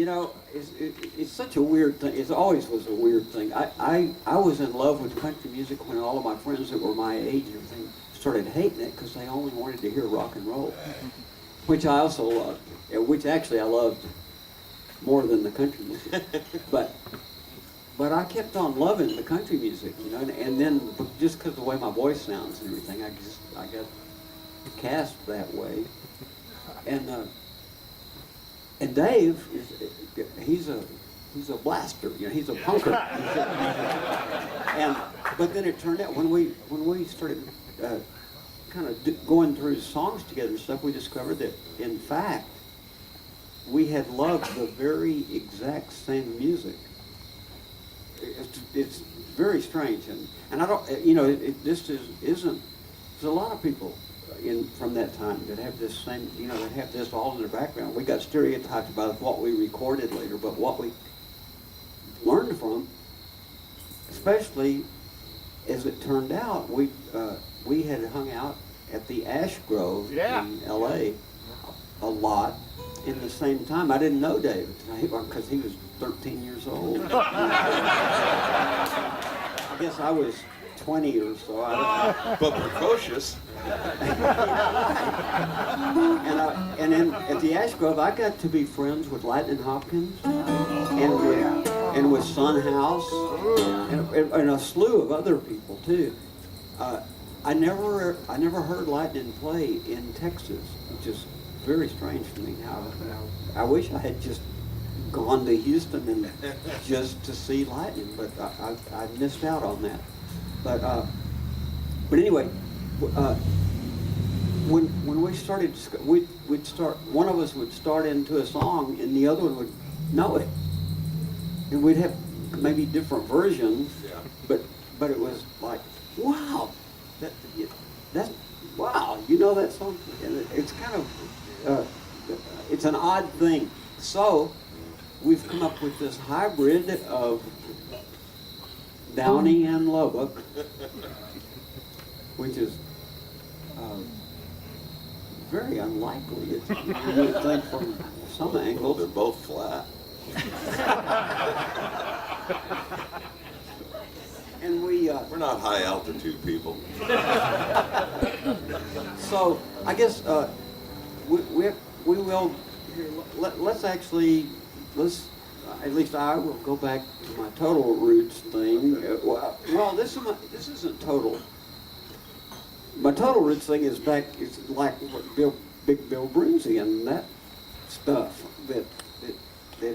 You know, it's such a weird thing. It always was a weird thing. I was in love with country music when all of my friends that were my age and everything started hating it because they only wanted to hear rock and roll, which I also loved, which actually I loved more than the country music. But I kept on loving the country music, you know, and then just because of the way my voice sounds and everything, I got cast that way. And Dave he's a blaster, you know, he's a punker. But then it turned out when we started kind of going through songs together and stuff, we discovered that in fact we had loved the very exact same music. It's very strange, and I don't, you know, this isn't. There's a lot of people from that time that have this same, you know, that have this all in their background. We got stereotyped about what we recorded later, but what we learned from, especially as it turned out, we had hung out at the Ash Grove in L.A. a lot in the same time. I didn't know David because he was 13 years old. I guess I was 20 or so. But precocious. And then at the Ash Grove, I got to be friends with Lightning Hopkins and with Son House and a slew of other people too. I never heard Lightning play in Texas, which is very strange to me. I wish I had just gone to Houston and just to see Lightning, but I missed out on that. But anyway, when we started, we'd start. One of us would start into a song, and the other one would know it, and we'd have maybe different versions. Yeah. But it was like, wow, that wow, you know that song. And it's kind of it's an odd thing. So we've come up with this hybrid of Downey and Lubbock, which is very unlikely. You would think from some angles. They're both flat. And we're not high altitude people. So I guess we will. Let's at least I will go back to my total roots thing. Well, this isn't total. My total roots thing is back. It's like what Big Bill Brunsey and that stuff that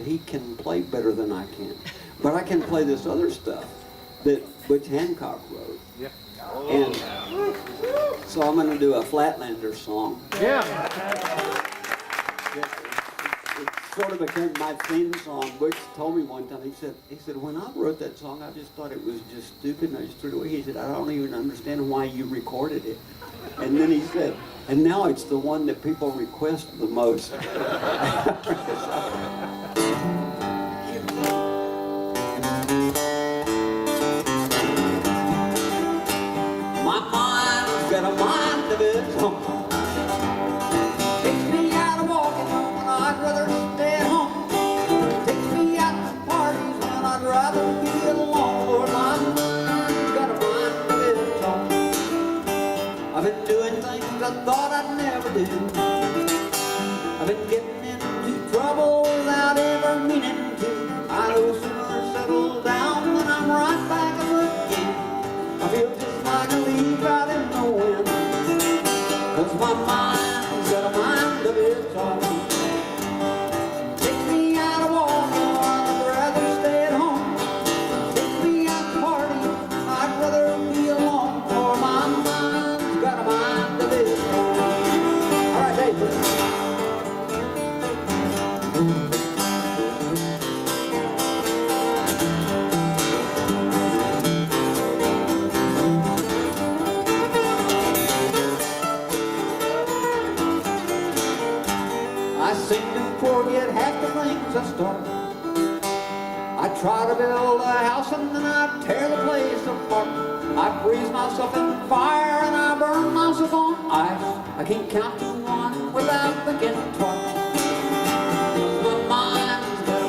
he can play better than I can. But I can play this other stuff that Butch Hancock wrote. Yeah. And so I'm going to do a Flatlander song. Yeah. It sort of became my theme song. Butch told me one time, he said, when I wrote that song, I just thought it was just stupid, and I just threw it away. He said, I don't even understand why you recorded it. And then he said, and now it's the one that people request the most. My mind's got a mind of its own. Takes me out walking when I'd rather stay at home. Takes me out to parties when I'd rather be alone. Lord, my mind's got a mind of its own. I've been doing things I thought I'd never do. I've been getting into trouble without ever meaning to. I no sooner settle down than I'm right back up again. I feel just like a leaf out in the wind, 'cause my mind's got a mind of its own. Take me out a walking while I'd rather stay at home. Take me out to party, I'd rather be alone. For my mind's got a mind of its own. All right, Dave. I seem to forget half the things I start. I try to build a house and then I tear the place apart. I freeze myself in fire and I burn myself on ice. I can't count to one without thinking twice. My mind's got a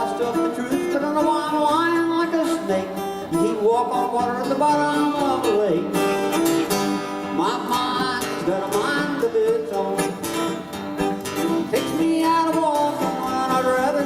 lost of the truth, but on the one lying like a snake. He'd walk on water at the bottom of the lake. My mind's got a mind of its own. Takes me out of walking when I'd rather